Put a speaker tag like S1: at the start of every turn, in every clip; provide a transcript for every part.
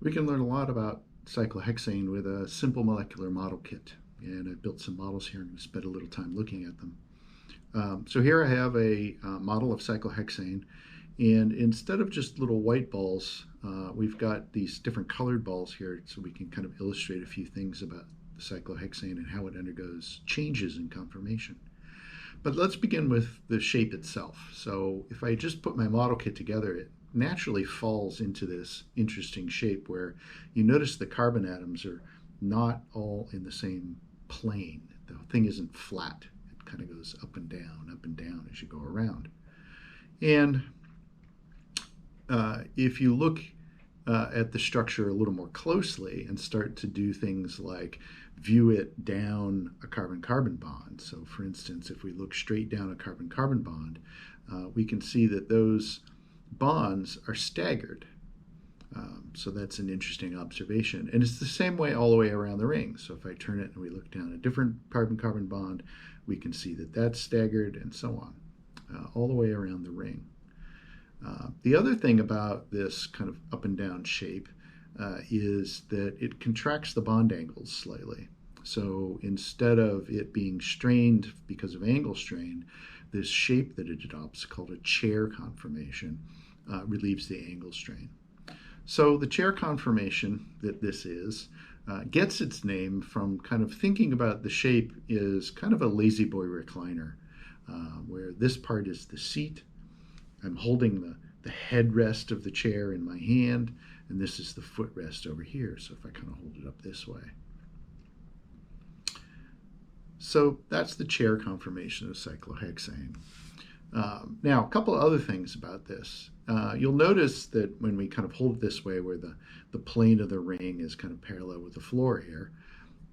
S1: We can learn a lot about cyclohexane with a simple molecular model kit. And I've built some models here. I'm going to spend a little time looking at them. So here I have a model of cyclohexane. And instead of just little white balls, we've got these different colored balls here so we can kind of illustrate a few things about the cyclohexane and how it undergoes changes in conformation. But let's begin with the shape itself. So if I just put my model kit together, it naturally falls into this interesting shape where you notice the carbon atoms are not all in the same plane. The thing isn't flat. It kind of goes up and down as you go around. And if you look at the structure a little more closely and start to do things like view it down a carbon-carbon bond. So for instance, if we look straight down a carbon-carbon bond, we can see that those bonds are staggered. So that's an interesting observation. And it's the same way all the way around the ring. So if I turn it and we look down a different carbon-carbon bond, we can see that that's staggered and so on, all the way around the ring. The other thing about this kind of up and down shape is that it contracts the bond angles slightly. So instead of it being strained because of angle strain, this shape that it adopts, called a chair conformation, relieves the angle strain. So the chair conformation that this is gets its name from kind of thinking about the shape is kind of a lazy boy recliner, where this part is the seat. I'm holding the headrest of the chair in my hand, and this is the footrest over here. So if I kind of hold it up this way. So that's the chair conformation of cyclohexane. Now, a couple of other things about this. You'll notice that when we kind of hold it this way, where the plane of the ring is kind of parallel with the floor here,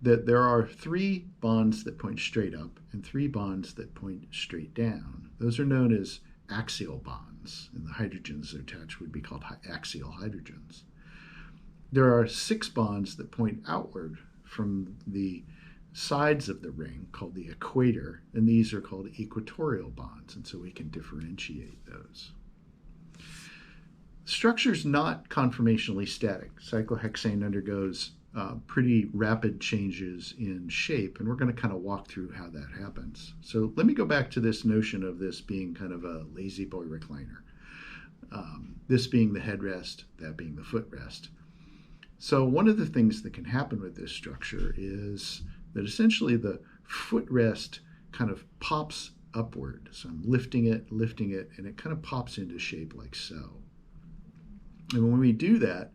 S1: that there are 3 bonds that point straight up and 3 bonds that point straight down. Those are known as axial bonds, and the hydrogens attached would be called axial hydrogens. There are 6 bonds that point outward from the sides of the ring called the equator, and these are called equatorial bonds, and so we can differentiate those. The structure is not conformationally static. Cyclohexane undergoes pretty rapid changes in shape, and we're going to kind of walk through how that happens. So let me go back to this notion of this being kind of a lazy boy recliner. This being the headrest, that being the footrest. So one of the things that can happen with this structure is that essentially the footrest kind of pops upward. So I'm lifting it, and it kind of pops into shape like so. And when we do that,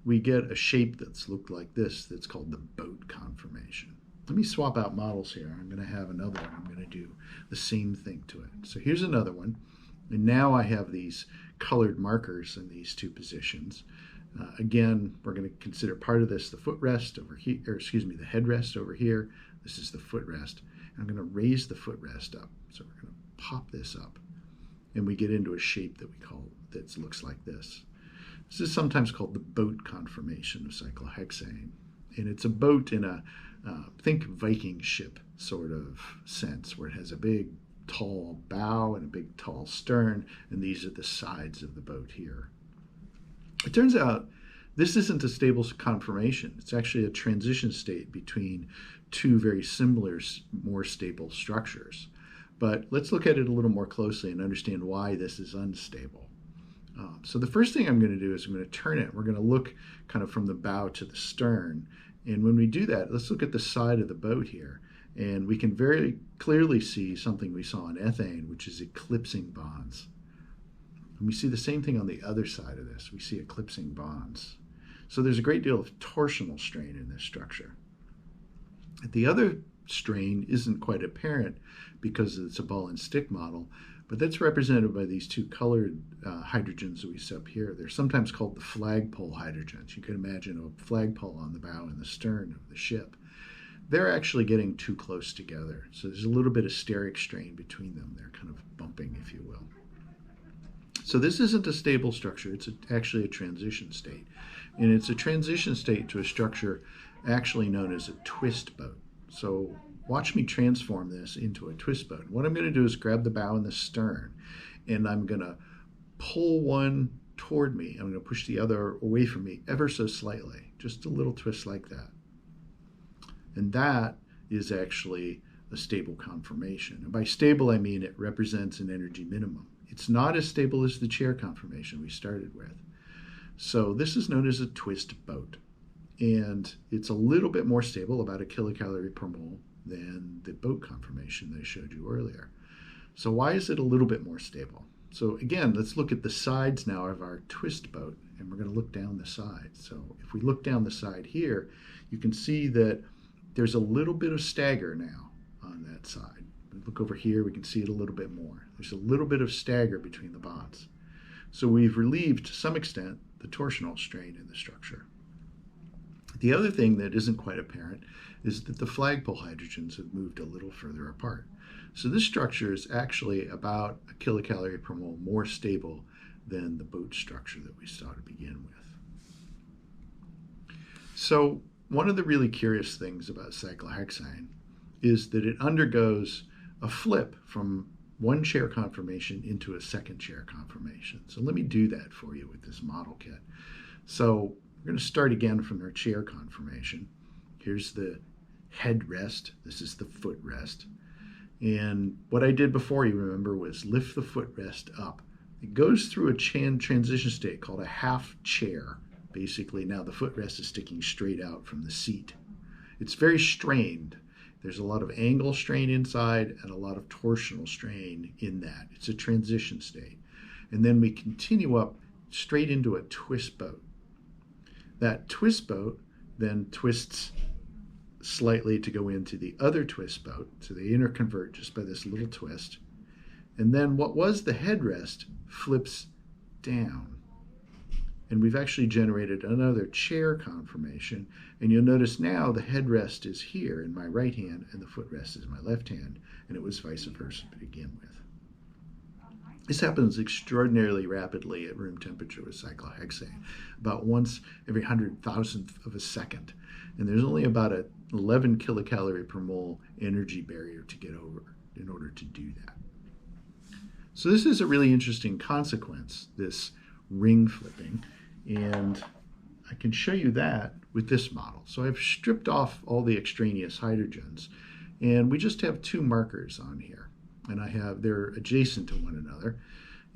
S1: we get a shape that's looked like this that's called the boat conformation. Let me swap out models here. I'm going to have another one. I'm going to do the same thing to it. So here's another one. And now I have these colored markers in these 2 positions. Again, we're going to consider part of this the footrest over here, or excuse me, the headrest over here. This is the footrest. And I'm going to raise the footrest up. So we're going to pop this up. And we get into a shape that we call, that looks like this. This is sometimes called the boat conformation of cyclohexane. And it's a boat in a, think Viking ship sort of sense, where it has a big, tall bow and a big, tall stern, and these are the sides of the boat here. It turns out this isn't a stable conformation. It's actually a transition state between 2 very similar, more stable structures. But let's look at it a little more closely and understand why this is unstable. So the first thing I'm going to do is I'm going to turn it. We're going to look kind of from the bow to the stern. And when we do that, let's look at the side of the boat here. And we can very clearly see something we saw in ethane, which is eclipsing bonds. And we see the same thing on the other side of this. We see eclipsing bonds. So there's a great deal of torsional strain in this structure. The other strain isn't quite apparent because it's a ball and stick model, but that's represented by these 2 colored hydrogens that we see up here. They're sometimes called the flagpole hydrogens. You can imagine a flagpole on the bow and the stern of the ship. They're actually getting too close together. So there's a little bit of steric strain between them. They're kind of bumping, if you will. So this isn't a stable structure. It's actually a transition state. And it's a transition state to a structure actually known as a twist boat. So watch me transform this into a twist boat. What I'm going to do is grab the bow and the stern, and I'm going to pull one toward me. I'm going to push the other away from me ever so slightly, just a little twist like that. And that is actually a stable conformation. And by stable, I mean it represents an energy minimum. It's not as stable as the chair conformation we started with. So this is known as a twist boat. And it's a little bit more stable, about 1 kilocalorie per mole, than the boat conformation that I showed you earlier. So why is it a little bit more stable? So again, let's look at the sides now of our twist boat, and we're going to look down the side. So if we look down the side here, you can see that there's a little bit of stagger now on that side. Look over here, we can see it a little bit more. There's a little bit of stagger between the bonds. So we've relieved, to some extent, the torsional strain in the structure. The other thing that isn't quite apparent is that the flagpole hydrogens have moved a little further apart. So this structure is actually about 1 kilocalorie per mole more stable than the boat structure that we saw to begin with. So one of the really curious things about cyclohexane is that it undergoes a flip from one chair conformation into a second chair conformation. So let me do that for you with this model kit. So we're going to start again from our chair conformation. Here's the headrest. This is the footrest. And what I did before, you remember, was lift the footrest up. It goes through a transition state called a half chair. Basically, now the footrest is sticking straight out from the seat. It's very strained. There's a lot of angle strain inside and a lot of torsional strain in that. It's a transition state. And then we continue up straight into a twist boat. That twist boat then twists slightly to go into the other twist boat. So they interconvert just by this little twist. And then what was the headrest flips down. And we've actually generated another chair conformation. And you'll notice now the headrest is here in my right hand and the footrest is in my left hand. And it was vice versa to begin with. This happens extraordinarily rapidly at room temperature with cyclohexane, about once every 100,000th of a second. And there's only about an 11 kilocalorie per mole energy barrier to get over in order to do that. So this is a really interesting consequence, this ring flipping. And I can show you that with this model. So I've stripped off all the extraneous hydrogens, and we just have 2 markers on here. And they're adjacent to one another.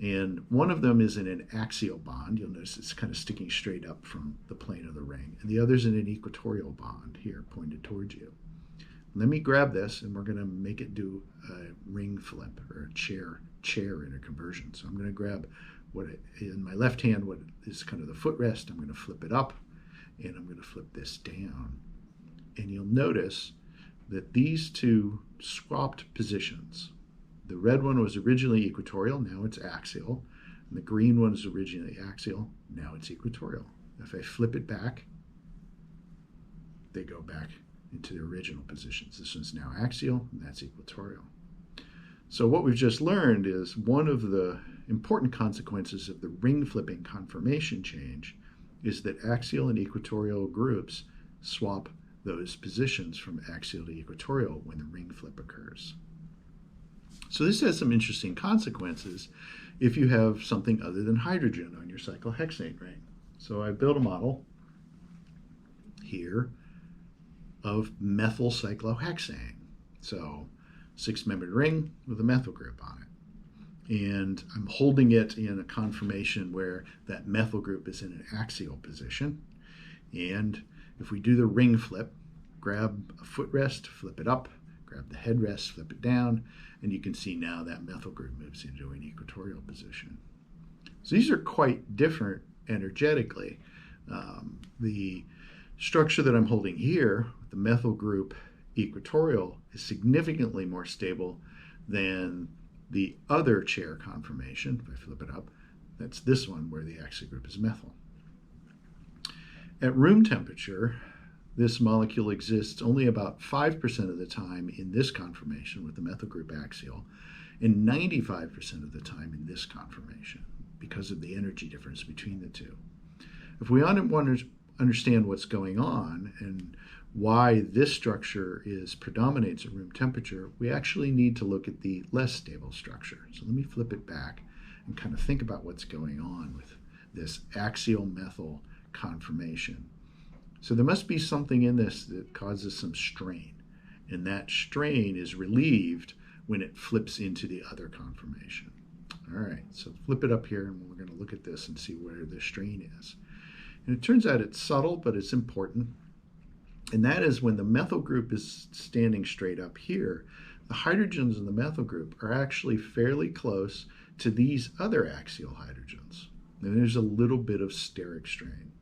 S1: And one of them is in an axial bond. You'll notice it's kind of sticking straight up from the plane of the ring. And the other's in an equatorial bond here, pointed towards you. Let me grab this, and we're going to make it do a ring flip, or a chair interconversion. So I'm going to grab in my left hand, what is kind of the footrest. I'm going to flip it up, and I'm going to flip this down. And you'll notice that these 2 swapped positions. The red one was originally equatorial, now it's axial. And the green one was originally axial, now it's equatorial. If I flip it back, they go back into their original positions. This one's now axial, and that's equatorial. So what we've just learned is one of the important consequences of the ring flipping conformation change is that axial and equatorial groups swap those positions from axial to equatorial when the ring flip occurs. So this has some interesting consequences if you have something other than hydrogen on your cyclohexane ring. So I built a model here of methyl cyclohexane. So 6-membered ring with a methyl group on it. And I'm holding it in a conformation where that methyl group is in an axial position. And if we do the ring flip, grab a footrest, flip it up, grab the headrest, flip it down, and you can see now that methyl group moves into an equatorial position. So these are quite different energetically. The structure that I'm holding here, the methyl group equatorial, is significantly more stable than the other chair conformation. If I flip it up, that's this one where the axial group is methyl. At room temperature, this molecule exists only about 5% of the time in this conformation with the methyl group axial, and 95% of the time in this conformation because of the energy difference between the 2. If we want to understand what's going on and why this structure predominates at room temperature, we actually need to look at the less stable structure. So let me flip it back and kind of think about what's going on with this axial methyl conformation. So there must be something in this that causes some strain, and that strain is relieved when it flips into the other conformation. All right, so flip it up here, and we're going to look at this and see where the strain is. And it turns out it's subtle, but it's important. And that is when the methyl group is standing straight up here, the hydrogens in the methyl group are actually fairly close to these other axial hydrogens. And there's a little bit of steric strain.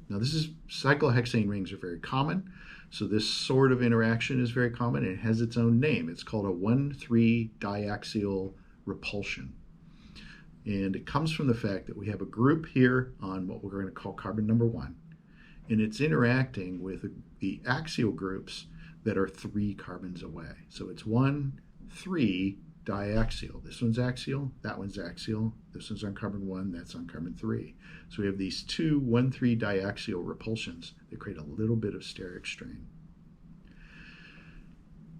S1: Now cyclohexane rings are very common, so this sort of interaction is very common, and it has its own name. It's called a 1,3 diaxial repulsion. And it comes from the fact that we have a group here on what we're going to call carbon number 1, and it's interacting with the axial groups that are 3 carbons away. So it's 1,3 diaxial. This one's axial, that one's axial. This one's on carbon 1, that's on carbon 3. So we have these two 1,3 diaxial repulsions that create a little bit of steric strain.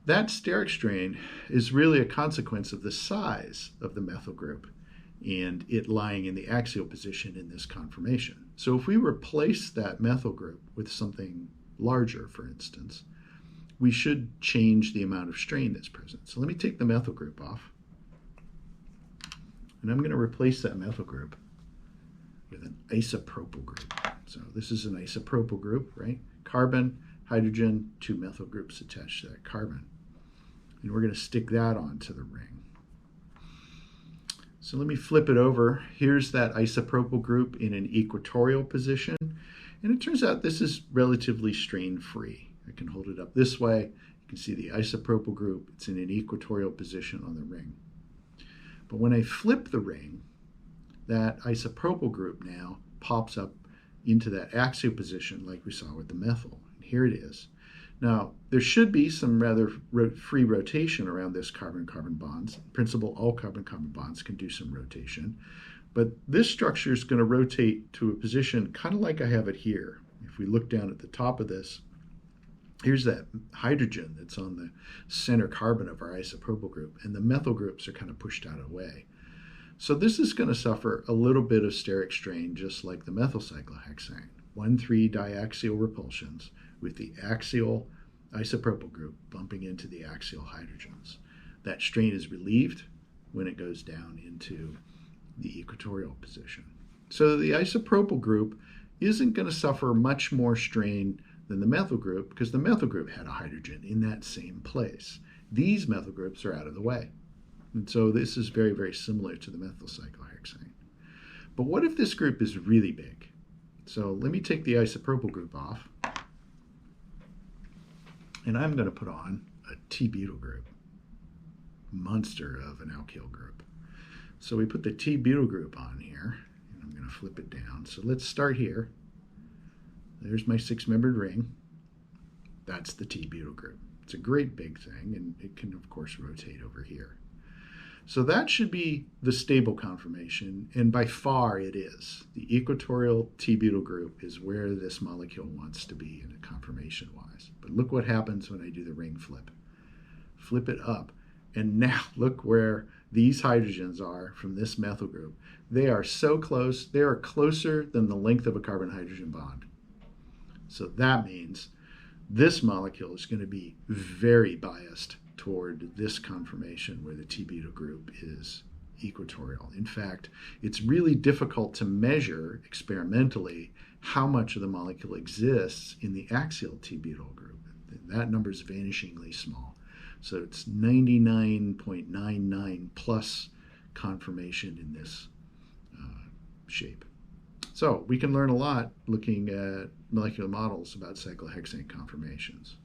S1: That steric strain is really a consequence of the size of the methyl group and it lying in the axial position in this conformation. So if we replace that methyl group with something larger, for instance, we should change the amount of strain that's present. So let me take the methyl group off, and I'm going to replace that methyl group with an isopropyl group. So this is an isopropyl group, right? Carbon, hydrogen, 2 methyl groups attached to that carbon. And we're going to stick that onto the ring. So let me flip it over. Here's that isopropyl group in an equatorial position. And it turns out this is relatively strain-free. I can hold it up this way. You can see the isopropyl group. It's in an equatorial position on the ring. But when I flip the ring, that isopropyl group now pops up into that axial position like we saw with the methyl. And here it is. Now, there should be some rather free rotation around this carbon-carbon bonds. In principle, all carbon-carbon bonds can do some rotation. But this structure is going to rotate to a position kind of like I have it here. If we look down at the top of this, here's that hydrogen that's on the center carbon of our isopropyl group, and the methyl groups are kind of pushed out of the way. So this is going to suffer a little bit of steric strain, just like the methyl cyclohexane. 1,3 diaxial repulsions with the axial isopropyl group bumping into the axial hydrogens. That strain is relieved when it goes down into the equatorial position. So the isopropyl group isn't going to suffer much more strain than the methyl group because the methyl group had a hydrogen in that same place. These methyl groups are out of the way. And so this is very, very similar to the methyl cyclohexane. But what if this group is really big? So let me take the isopropyl group off, and I'm going to put on a T-butyl group, monster of an alkyl group. So we put the T-butyl group on here, and I'm going to flip it down. So let's start here. There's my 6-membered ring. That's the T-butyl group. It's a great big thing, and it can, of course, rotate over here. So that should be the stable conformation, and by far it is. The equatorial T-butyl group is where this molecule wants to be in a conformation-wise. But look what happens when I do the ring flip. Flip it up, and now look where these hydrogens are from this methyl group. They are so close, they are closer than the length of a carbon-hydrogen bond. So that means this molecule is going to be very biased toward this conformation where the T-butyl group is equatorial. In fact, it's really difficult to measure experimentally how much of the molecule exists in the axial T-butyl group. That number is vanishingly small. So it's 99.99 plus conformation in this shape. So we can learn a lot looking at molecular models about cyclohexane conformations.